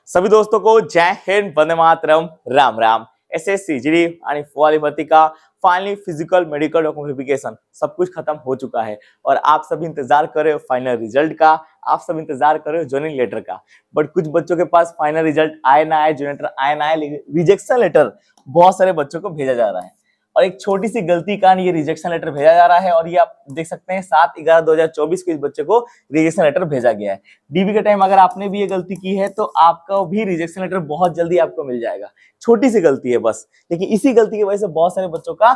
सभी दोस्तों को जय हिंद, वंदे मातरम, राम राम। एसएससी जीडी आणि फौजी भर्ती का फाइनली फिजिकल मेडिकल डॉक्यूमेंटिफिकेशन सब कुछ खत्म हो चुका है और आप सब इंतजार कर रहे हो फाइनल रिजल्ट का। आप सब इंतजार कर रहे हो ज्वाइनिंग लेटर का। बट कुछ बच्चों के पास फाइनल रिजल्ट आए ना आए, ज्वाइनिंग लेटर आए ना आए, लेकिन रिजेक्शन लेटर बहुत सारे बच्चों को भेजा जा रहा है और एक छोटी सी गलती के कारण ये रिजेक्शन लेटर भेजा जा रहा है। और ये आप देख सकते हैं 7/11/2024 को इस बच्चे को रिजेक्शन लेटर भेजा गया है। डीबी के टाइम अगर आपने भी ये गलती की है तो आपका भी रिजेक्शन लेटर बहुत जल्दी आपको मिल जाएगा। छोटी सी गलती है बस, लेकिन इसी गलती की वजह से बहुत सारे बच्चों का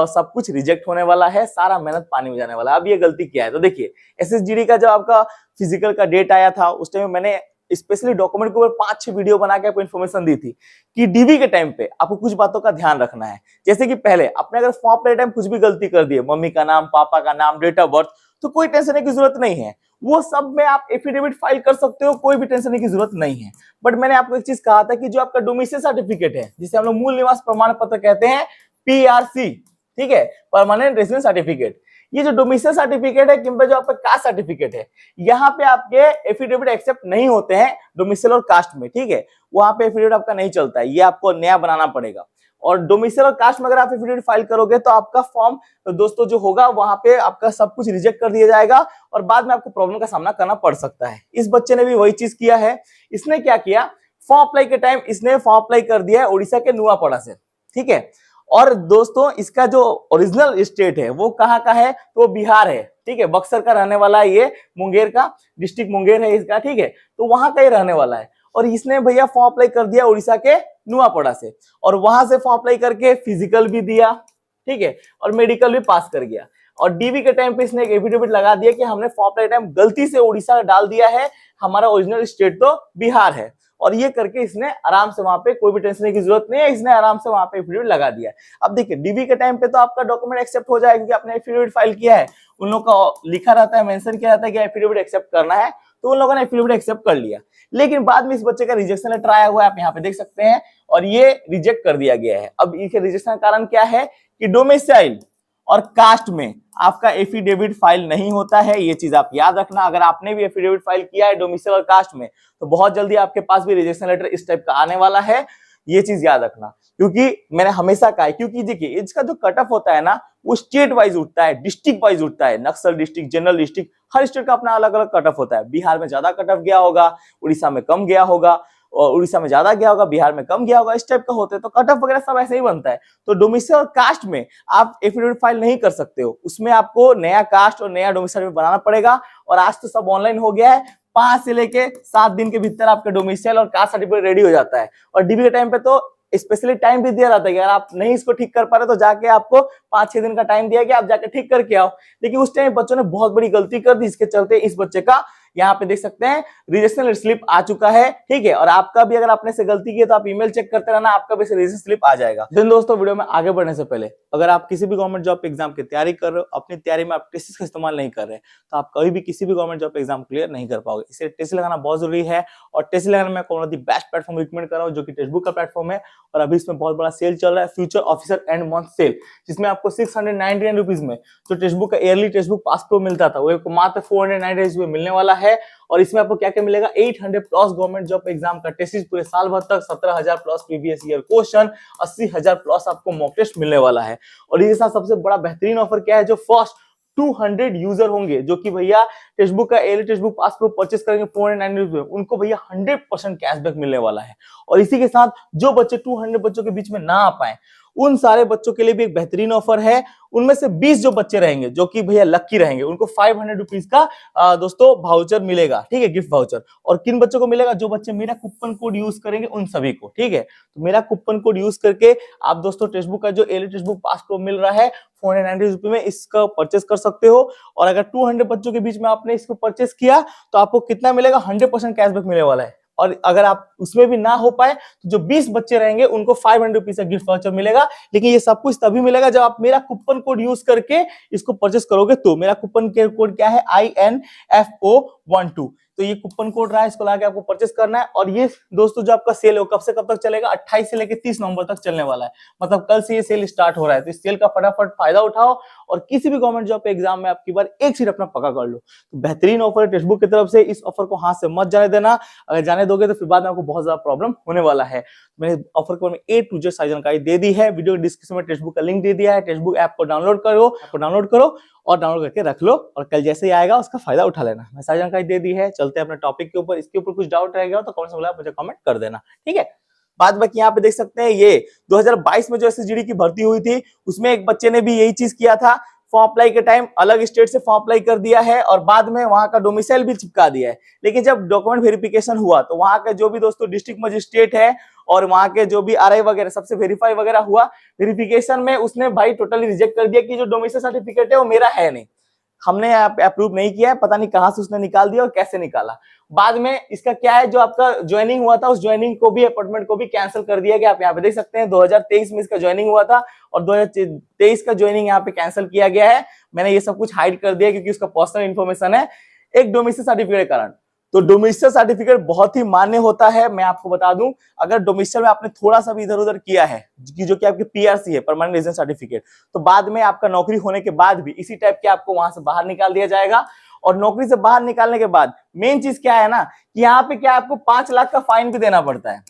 सब कुछ रिजेक्ट होने वाला है, सारा मेहनत पानी में जाने वाला है। अब ये गलती क्या है तो देखिए, एसएसजीडी का जब आपका फिजिकल का डेट आया था उस टाइम मैंने स्पेशली डॉक्यूमेंट के ऊपर 5-6 वीडियो बना के आपको इन्फॉर्मेशन दी थी कि डीबी के टाइम पे आपको कुछ बातों का ध्यान रखना है। जैसे कि पहले आपने अगर फॉर्म अप्लाई टाइम कुछ भी गलती कर दी है, मम्मी का नाम, पापा का नाम, डेट ऑफ बर्थ, तो कोई टेंशन की जरूरत नहीं है। वो सब में आप एफिडेविट फाइल कर सकते हो, कोई भी टेंशन की जरूरत नहीं है। बट मैंने आपको एक चीज कहा था कि जो आपका डोमिसाइल सर्टिफिकेट है, जिसे हम लोग मूल निवास प्रमाण पत्र कहते हैं, पीआरसी, ठीक है, परमानेंट रेजिडेंस सर्टिफिकेट, ये जो डोमिसाइल सर्टिफिकेट है किंतु जो आपका कास्ट सर्टिफिकेट है, यहाँ पे आपके एफिडेविट एक्सेप्ट नहीं होते हैं डोमिसाइल और कास्ट में, ठीक है, वहां पे एफिडेविट आपका नहीं चलता है, ये आपको नया बनाना पड़ेगा। और डोमिसाइल और कास्ट में अगर आप एफिडेविट फाइल करोगे तो आपका फॉर्म तो दोस्तों जो होगा वहां पे आपका सब कुछ रिजेक्ट कर दिया जाएगा और बाद में आपको प्रॉब्लम का सामना करना पड़ सकता है। इस बच्चे ने भी वही चीज किया है। इसने क्या किया, फॉर्म अप्लाई के टाइम इसने फॉर्म अप्लाई कर दिया है उड़ीसा के नुआपड़ा से, ठीक है। और दोस्तों इसका जो ओरिजिनल स्टेट है वो कहाँ का है, तो वो बिहार है, ठीक है, बक्सर का रहने वाला है, ये मुंगेर का डिस्ट्रिक्ट मुंगेर है इसका, ठीक है, तो वहां का ही रहने वाला है। और इसने भैया फॉर्म अप्लाई कर दिया उड़ीसा के नुआपड़ा से और वहां से फॉर्म अप्लाई करके फिजिकल भी दिया, ठीक है, और मेडिकल भी पास कर गया। और डीवी के टाइम पे इसने एक एफिडेविट लगा दिया कि हमने फॉर्म अप्लाई टाइम गलती से उड़ीसा डाल दिया है, हमारा ओरिजिनल स्टेट तो बिहार है। और ये करके इसने आराम से वहां पे कोई भी टेंशन की जरूरत नहीं है, इसने आराम से वहां पे एफिडेविट लगा दिया है। अब देखिए डीबी के टाइम पे तो आपका डॉक्यूमेंट एक्सेप्ट हो जाएगा क्योंकि आपने एफिडेविट फाइल किया है, उन लोगों का लिखा रहता है, मेंशन किया रहता है कि एफिडेविट एक्सेप्ट करना है, तो उन लोगों ने एफिडेविट एक्सेप्ट कर लिया। लेकिन बाद में इस बच्चे का रिजेक्शन लेटर आया हुआ है, आप यहाँ पे देख सकते हैं, और ये रिजेक्ट कर दिया गया है। अब इसके रिजेक्शन का कारण क्या है कि डोमिसाइल और कास्ट में आपका एफिडेविट फाइल नहीं होता है, ये चीज आप याद रखना। अगर आपने भी एफिडेविट फाइल किया है डोमिसाइल और कास्ट में तो बहुत जल्दी आपके पास भी रिजेक्शन लेटर इस टाइप का आने वाला है, ये चीज याद रखना। क्योंकि मैंने हमेशा कहा है, क्योंकि देखिए इसका जो कट ऑफ होता है ना वो स्टेट वाइज उठता है, डिस्ट्रिक्ट वाइज उठता है, नक्सल डिस्ट्रिक्ट, जनरल डिस्ट्रिक्ट, हर स्टेट का अपना अलग अलग कट ऑफ होता है। बिहार में ज्यादा कट ऑफ गया होगा, उड़ीसा में कम गया होगा, और उड़ीसा में ज्यादा गया होगा, बिहार में कम गया होगा, इस टाइप का होता है। तो कट ऑफ वगैरह सब ऐसे ही बनता है। तो डोमिसाइल और कास्ट में आप एफिडेविट फाइल नहीं कर सकते हो, उसमें आपको नया कास्ट और नया डोमिसाइल बनाना पड़ेगा। और आज तो सब ऑनलाइन हो गया है, 5 से लेके 7 दिन के भीतर आपका डोमिसाइल और कास्ट सर्टिफिकेट रेडी हो जाता है। और डीबी के टाइम पे तो स्पेशली टाइम भी दिया जाता है कि अगर आप नहीं इसको ठीक कर पा रहे तो जाके आपको 5-6 दिन का टाइम दिया गया, आप जाके ठीक करके आओ। लेकिन उस टाइम बच्चों ने बहुत बड़ी गलती कर दी, इसके चलते इस बच्चे का यहाँ पे देख सकते हैं रिजेक्शन स्लिप आ चुका है, ठीक है। और आपका भी अगर आपने से गलती की है तो आप ईमेल चेक करते रहना, आपका भी रिजेक्शन स्लिप आ जाएगा। दिन दोस्तों वीडियो में आगे बढ़ने से पहले अगर आप किसी भी गवर्नमेंट जॉब एग्जाम की तैयारी कर रहे हो, अपनी तैयारी में आप टेस्ट का इस्तेमाल नहीं कर रहे तो आप कभी भी किसी भी गवर्नमेंट जॉब एग्जाम क्लियर नहीं कर पाओगे। इसलिए टेस्ट लगाना बहुत जरूरी है। और टेस्ट लगाने में कौन दी बेस्ट प्लेटफॉर्म रिकमेंड कर रहा हूँ जो कि टेक्स्ट बुक का प्लेटफॉर्म है। और अभी इसमें बहुत बड़ा सेल चल रहा है, future officer and month sale, जिसमें आपको 699 रुपीज में जो टेक्स्ट बुक का yearly text book pass pro मिलता था वो आपको मात्र 490 में मिलने वाला है। और इसमें आपको क्या क्या मिलेगा, 800 प्लस गवर्नमेंट जॉब एग्जाम का टेस्ट पूरे साल भर तक, 17,000 plus previous year question, 80,000 plus आपको मॉक टेस्ट मिलने वाला है। और इसके साथ सबसे बड़ा बेहतरीन ऑफर क्या है, जो फर्स्ट 200 यूजर होंगे जो कि भैया टेक्स्ट बुक का early text book pass pro purchase करेंगे 490 में, उनको भैया 100% कैशबैक मिलने वाला है। और इसी के साथ जो बच्चे 200 बच्चों के बीच में ना आ पाए उन सारे बच्चों के लिए भी एक बेहतरीन ऑफर है। उनमें से 20 जो बच्चे रहेंगे जो कि भैया लकी रहेंगे, उनको 500 रुपीज का दोस्तों वाउचर मिलेगा, ठीक है, गिफ्ट वाउचर। और किन बच्चों को मिलेगा, जो बच्चे मेरा कूपन कोड यूज करेंगे उन सभी को, ठीक है। तो मेरा कूपन कोड यूज करके आप दोस्तों टेक्स्ट बुक का जो early text book pass pro मिल रहा है 490 रुपए में, इसका परचेस कर सकते हो। और अगर 200 बच्चों के बीच में आपने इसको परचेस किया तो आपको कितना मिलेगा, 100% कैशबैक मिलने वाला है। और अगर आप उसमें भी ना हो पाए तो जो 20 बच्चे रहेंगे उनको 500 रुपीज का गिफ्ट वाउचर मिलेगा। लेकिन ये सब कुछ तभी मिलेगा जब आप मेरा कूपन कोड यूज करके इसको परचेस करोगे। तो मेरा कूपन कोड क्या है, INFO12। तो ये कूपन कोड रहा है, इसको लाके आपको परचेस करना है। और ये दोस्तों जो आपका सेल है कब से कब तक चलेगा, 28 से लेकर 30 नवंबर तक चलने वाला है, मतलब कल से ये सेल स्टार्ट हो रहा है। तो इस सेल का फटाफट फायदा उठाओ और किसी भी गवर्नमेंट जॉब पे एग्जाम में आपकी बार एक सीट अपना पक्का कर लो। तो बेहतरीन ऑफर है टेक्स्ट बुक की तरफ से, इस ऑफर को हाथ से मत जाने देना। अगर जाने दोगे तो फिर बाद में आपको बहुत ज्यादा प्रॉब्लम होने वाला है। मैंने ऑफर के बारे में A to Z सारी जानकारी दे दी है, वीडियो डिस्क्रिप्शन में टेक्स्ट बुक का लिंक दे दिया है। टेक्स्ट बुक ऐप को डाउनलोड करो और डाउनलोड करके रख लो और कल जैसे ही आएगा उसका फायदा उठा लेना। मैं सारी जानकारी दे दी है। चलते हैं अपने टॉपिक के ऊपर। इसके ऊपर कुछ डाउट रहेगा तो कमेंट में मुझे कमेंट कर देना, ठीक है। बाद बाकी यहाँ पे देख सकते हैं ये 2022 में जो SSGD की भर्ती हुई थी उसमें एक बच्चे ने भी यही चीज किया था। फॉर्म अप्लाई के टाइम अलग स्टेट से फॉर्म अप्लाई कर दिया है और बाद में वहां का डोमिसाइल भी चिपका दिया है। लेकिन जब डॉक्यूमेंट वेरिफिकेशन हुआ तो वहां का जो भी दोस्तों डिस्ट्रिक्ट मजिस्ट्रेट है और वहां के जो भी RI वगैरह सबसे वेरीफाई वगैरह हुआ, वेरिफिकेशन में उसने भाई टोटली रिजेक्ट कर दिया कि जो डोमिसाइल सर्टिफिकेट है वो मेरा है नहीं, हमने अप्रूव नहीं किया है। पता नहीं कहां से उसने निकाल दिया और कैसे निकाला। बाद में इसका क्या है, जो आपका ज्वाइनिंग हुआ था उस ज्वाइनिंग को भी, अपॉइंटमेंट को भी कैंसिल कर दिया गया। आप यहाँ पे देख सकते हैं 2023 में इसका ज्वाइनिंग हुआ था और 2023 का ज्वाइनिंग यहाँ पे कैंसिल किया गया है। मैंने ये सब कुछ हाइड कर दिया क्योंकि उसका पर्सनल इन्फॉर्मेशन है एक डोमिसाइल सर्टिफिकेट के कारण। तो डोमिसाइल सर्टिफिकेट बहुत ही मान्य होता है। मैं आपको बता दूं, अगर डोमिसाइल में आपने थोड़ा सा भी इधर उधर किया है जो कि आपकी PRC है, परमानेंट रेजिडेंस सर्टिफिकेट, तो बाद में आपका नौकरी होने के बाद भी इसी टाइप के आपको वहां से बाहर निकाल दिया जाएगा। और नौकरी से बाहर निकालने के बाद मेन चीज क्या है ना कि यहाँ पे क्या आपको 5 लाख का फाइन भी देना पड़ता है।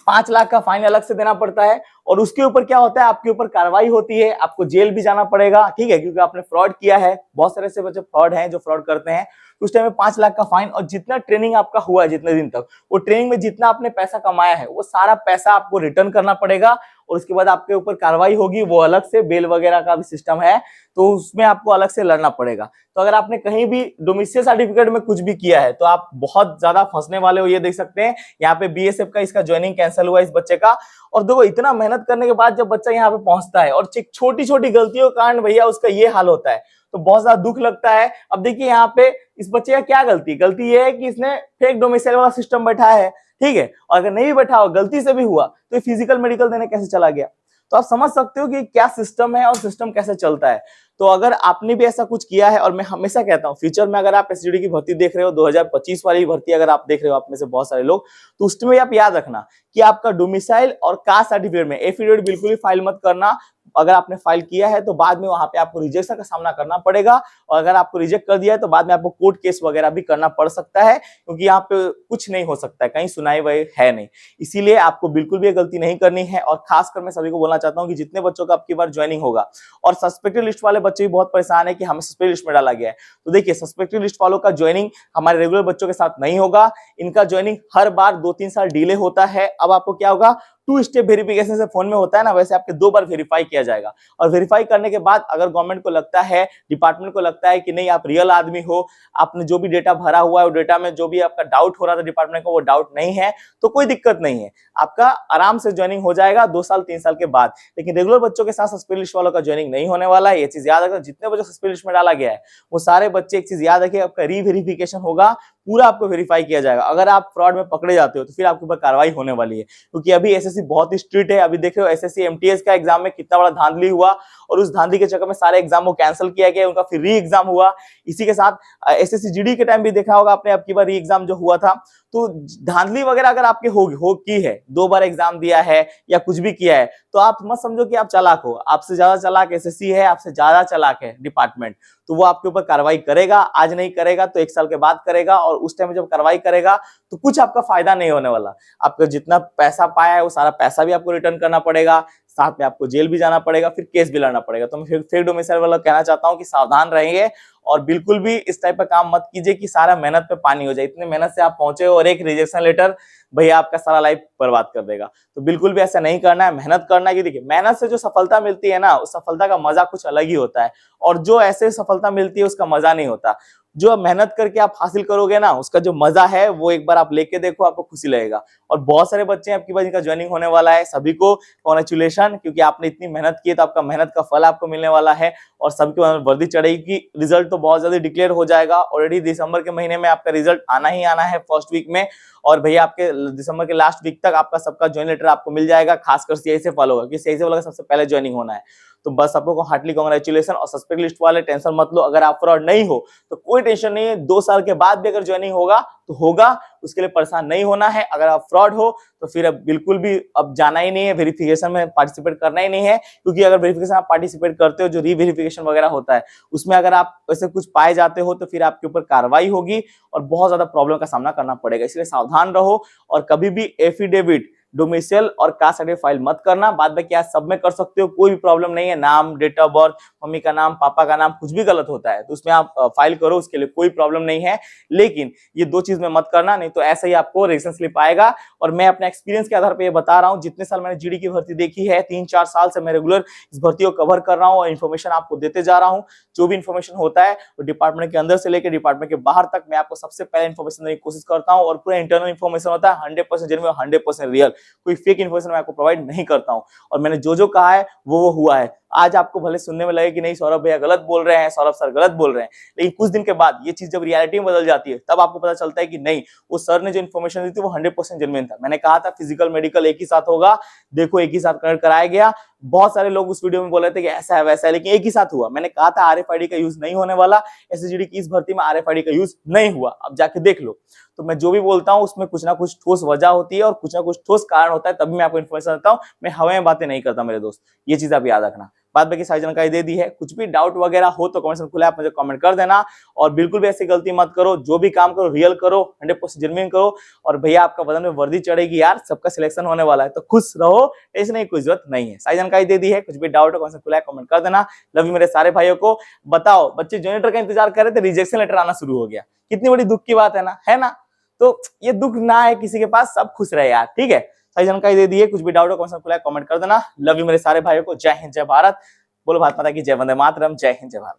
5 लाख का फाइन अलग से देना पड़ता है और उसके ऊपर क्या होता है, आपके ऊपर कार्रवाई होती है, आपको जेल भी जाना पड़ेगा, ठीक है, क्योंकि आपने फ्रॉड किया है। बहुत सारे ऐसे बच्चे फ्रॉड हैं जो फ्रॉड करते हैं। उस टाइम में 5 लाख का फाइन और जितना ट्रेनिंग आपका हुआ है जितने दिन तक, वो ट्रेनिंग में जितना आपने पैसा कमाया है वो सारा पैसा आपको रिटर्न करना पड़ेगा और उसके बाद आपके ऊपर कार्रवाई होगी। वो अलग से बेल वगैरह का भी सिस्टम है तो उसमें आपको अलग से लड़ना पड़ेगा। तो अगर आपने कहीं भी डोमिसाइल सर्टिफिकेट में कुछ भी किया है तो आप बहुत ज्यादा फंसने वाले हो। ये देख सकते हैं यहाँ पे BSF का इसका ज्वाइनिंग कैंसिल हुआ इस बच्चे का। और देखो इतना मेहनत करने के बाद जब बच्चा यहाँ पे पहुंचता है और छोटी छोटी गलतियों के कारण भैया उसका ये हाल होता है तो बहुत ज्यादा दुख लगता है। अब देखिए यहाँ पे इस बच्चे का क्या गलती ये है कि इसने फेक डोमिसाइल वाला सिस्टम बैठाया है, ठीक है। और अगर नहीं बैठा हो, गलती से भी हुआ, तो ये फिजिकल मेडिकल देने कैसे चला गया। तो आप समझ सकते हो कि क्या सिस्टम है और सिस्टम कैसे चलता है। तो अगर आपने भी ऐसा कुछ किया है, और मैं हमेशा कहता हूँ फ्यूचर में अगर आप SSGD की भर्ती देख रहे हो, 2025 वाली भर्ती अगर आप देख रहे हो, आप में से बहुत सारे लोग, तो उसमें आप याद रखना कि आपका डोमिसाइल और कास्ट सर्टिफिकेट में एफिडेविट बिल्कुल भी फाइल मत करना। अगर आपने फाइल किया है तो बाद में वहां पे आपको रिजेक्शन का सामना करना पड़ेगा और अगर आपको रिजेक्ट कर दिया है तो बाद में आपको कोर्ट केस वगैरह भी करना पड़ सकता है क्योंकि यहाँ पे कुछ नहीं हो सकता है, कहीं सुनाई वही है नहीं। इसीलिए आपको बिल्कुल भी गलती नहीं करनी है। और खासकर मैं सभी को बोलना चाहता हूँ कि जितने बच्चों का आपकी बार ज्वाइनिंग होगा, और सस्पेक्टेड लिस्ट वाले बच्चे भी बहुत परेशान है कि हमें सस्पेक्टेड लिस्ट में डाला गया है, तो देखिए सस्पेक्टेड लिस्ट वालों का ज्वाइनिंग हमारे रेगुलर बच्चों के साथ नहीं होगा। इनका ज्वाइनिंग हर बार 2-3 साल डिले होता है। अब आपको क्या होगा, 2 स्टेप वेरिफिकेशन से फोन में होता है ना, वैसे आपके 2 बार वेरीफाई किया जाएगा और वेरीफाई करने के बाद अगर गवर्नमेंट को लगता है, डिपार्टमेंट को लगता है कि नहीं आप रियल आदमी हो, आपने जो भी डेटा भरा हुआ है वो डेटा में जो भी आपका डाउट हो रहा था डिपार्टमेंट को वो डाउट नहीं है, तो कोई दिक्कत नहीं है, आपका आराम से ज्वाइनिंग हो जाएगा 2 साल 3 साल के बाद। लेकिन रेगुलर बच्चों के साथ सस्पेंड लिस्ट वालों का ज्वाइनिंग नहीं होने वाला है, ये चीज याद रखना। जितने बच्चे सस्पेंड लिस्ट में डाला गया है वो सारे बच्चे, एक चीज याद रखिए, आपका रीवेरिफिकेशन होगा, पूरा आपको वेरीफाई किया जाएगा। अगर आप फ्रॉड में पकड़े जाते हो तो फिर आपके ऊपर कार्रवाई होने वाली है, क्योंकि अभी एसएससी बहुत ही स्ट्रिक्ट है। अभी देख रहे हो एसएससी एमटीएस का एग्जाम में कितना बड़ा धांधली हुआ और उस धांधली के चक्कर में सारे एग्जाम को कैंसिल किया गया, उनका फिर री एग्जाम हुआ। इसी के साथ एसएससी जीडी के टाइम भी देखा होगा आपने, अब की बार री एग्जाम जो हुआ था, तो धांधली वगैरह अगर आपके हो की है, 2 बार एग्जाम दिया है या कुछ भी किया है, तो आप मत समझो कि आप चालाक हो। आपसे ज्यादा चालाक एसएससी है, आपसे ज्यादा चालाक है डिपार्टमेंट, तो वो आपके ऊपर कार्रवाई करेगा। आज नहीं करेगा तो 1 साल के बाद करेगा, और उस टाइम जब कार्रवाई करेगा तो कुछ आपका फायदा नहीं होने वाला। आपका जितना पैसा पाया है वो सारा पैसा भी आपको रिटर्न करना पड़ेगा, साथ में आपको जेल भी जाना पड़ेगा, फिर केस भी लड़ना पड़ेगा। तो मैं फेक डोमिसाइल वाला कहना चाहता हूँ कि सावधान रहेंगे और बिल्कुल भी इस टाइप का काम मत कीजिए कि सारा मेहनत पे पानी हो जाए। इतने मेहनत से आप पहुंचे हो और एक रिजेक्शन लेटर भैया आपका सारा लाइफ बर्बाद कर देगा। तो बिल्कुल भी ऐसा नहीं करना है, मेहनत करना है। कि देखिए मेहनत से जो सफलता मिलती है ना, उस सफलता का मजा कुछ अलग ही होता है, और जो ऐसे सफलता मिलती है उसका मजा नहीं होता। जो मेहनत करके आप हासिल करोगे ना, उसका जो मजा है वो एक बार आप लेके देखो, आपको खुशी लगेगा। और बहुत सारे बच्चे हैं आपकी बार जिनका ज्वाइनिंग होने वाला है, सभी को कांग्रेचुलेशन, क्योंकि आपने इतनी मेहनत की है तो आपका मेहनत का फल आपको मिलने वाला है और सबके वर्दी चढ़ेगी। रिजल्ट तो बहुत जल्दी डिक्लेयर हो जाएगा, ऑलरेडी दिसंबर के महीने में आपका रिजल्ट आना ही आना है, फर्स्ट वीक में। और भैया आपके दिसंबर के लास्ट वीक तक आपका सबका ज्वाइन लेटर आपको मिल जाएगा। खासकर सीआईसी फॉलो होगा, क्योंकि सीआईसी वाला सबसे पहले ज्वाइनिंग होना है। तो बस आप लोगों को हार्टली कांग्रेचुलेशन। और सस्पेक्ट लिस्ट वाले टेंशन मत लो, अगर आप फ्रॉड नहीं हो तो कोई टेंशन नहीं है, 2 साल के बाद भी अगर ज्वाइनिंग होगा तो होगा, उसके लिए परेशान नहीं होना है। अगर आप फ्रॉड हो तो फिर अब बिल्कुल भी अब जाना ही नहीं है, वेरिफिकेशन में पार्टिसिपेट करना ही नहीं है, क्योंकि अगर वेरिफिकेशन आप पार्टिसिपेट करते हो, जो रीवेरिफिकेशन वगैरह होता है, उसमें अगर आप ऐसे कुछ पाए जाते हो तो फिर आपके ऊपर कार्रवाई होगी और बहुत ज्यादा प्रॉब्लम का सामना करना पड़ेगा। इसलिए सावधान रहो और कभी भी एफिडेविट, डोमिसाइल और कास्ट सर्टिफिकेट फाइल मत करना। बाद में क्या सब में कर सकते हो, कोई भी प्रॉब्लम नहीं है। नाम, डेट ऑफ बर्थ, मम्मी का नाम, पापा का नाम, कुछ भी गलत होता है तो उसमें आप फाइल करो, उसके लिए कोई प्रॉब्लम नहीं है। लेकिन ये 2 चीज में मत करना, नहीं तो ऐसे ही आपको रजिस्ट्रेशन स्लिप आएगा। और मैं अपने एक्सपीरियंस के आधार पर ये बता रहा हूँ, जितने साल मैंने जीडी की भर्ती देखी है, 3-4 साल से मैं रेगुलर इस भर्ती को कवर कर रहा हूँ और इन्फॉर्मेशन आपको देते जा रहा हूँ। जो भी इन्फॉर्मेशन होता है वो डिपार्टमेंट के अंदर से लेकर डिपार्टमेंट के बाहर तक मैं आपको सबसे पहले इन्फॉर्मेशन देने की कोशिश करता हूँ और पूरा इंटरनल इन्फॉर्मेशन होता है 100% जेन्युइन, 100% रियल, कोई फेक इन्फॉर्मेशन मैं आपको प्रोवाइड नहीं करता हूं। और मैंने जो कहा है वो हुआ है। आज आपको भले सुनने में लगे कि नहीं सौरभ भैया गलत बोल रहे हैं, सौरभ सर गलत बोल रहे हैं, लेकिन कुछ दिन के बाद ये चीज जब रियलिटी में बदल जाती है तब आपको पता चलता है कि नहीं, वो सर ने जो इन्फॉर्मेशन दी थी वो 100% जेन्युइन था। मैंने कहा था फिजिकल मेडिकल एक ही साथ होगा, देखो एक ही साथ कनेक्ट कराया गया। बहुत सारे लोग उस वीडियो में बोल रहे थे कि ऐसा है वैसा है, लेकिन एक ही साथ हुआ। मैंने कहा था आरएफआईडी का यूज नहीं होने वाला, एसएसजीडी की इस भर्ती में आरएफआईडी का यूज नहीं हुआ। अब जाके देख लो। तो मैं जो भी बोलता हूँ उसमें कुछ ना कुछ ठोस वजह होती है और कुछ ना कुछ ठोस कारण होता है, तभी मैं आपको इन्फॉर्मेशन देता हूँ। मैं हवा में बातें नहीं करता मेरे दोस्त, ये चीज आप याद रखना। बाद बाकी सारी जानकारी दे दी है। कुछ भी डाउट वगैरह हो तो कमेंट सेक्शन खुला है, आप मुझे कमेंट कर देना। और बिल्कुल भी ऐसी गलती मत करो, जो भी काम करो रियल करो, 100% जेन्युइन करो। और भैया आपका बदन में वर्दी चढ़ेगी यार, सबका सिलेक्शन होने वाला है, तो खुश रहो, टेंशन नहीं, कोई जरूरत नहीं है। सारी जानकारी दे दी है। कुछ भी डाउट हो कमेंट सेक्शन खुला है, कमेंट कर देना। लव यू मेरे सारे भाइयों को। बताओ, बच्चे जॉइनिंग लेटर का इंतजार कर रहे थे, रिजेक्शन लेटर आना शुरू हो गया, कितनी बड़ी दुख की बात है ना, है ना। तो ये दुख ना है किसी के पास, सब खुश रहे यार, ठीक है। सारी जानकारी दे दी है। कुछ भी डाउट हो कमेंट सेक्शन खुला है, कमेंट कर देना। लव यू मेरे सारे भाइयों को। जय हिंद, जय भारत। बोलो भारत माता की जय, वंदे मातरम। जय हिंद, जय भारत।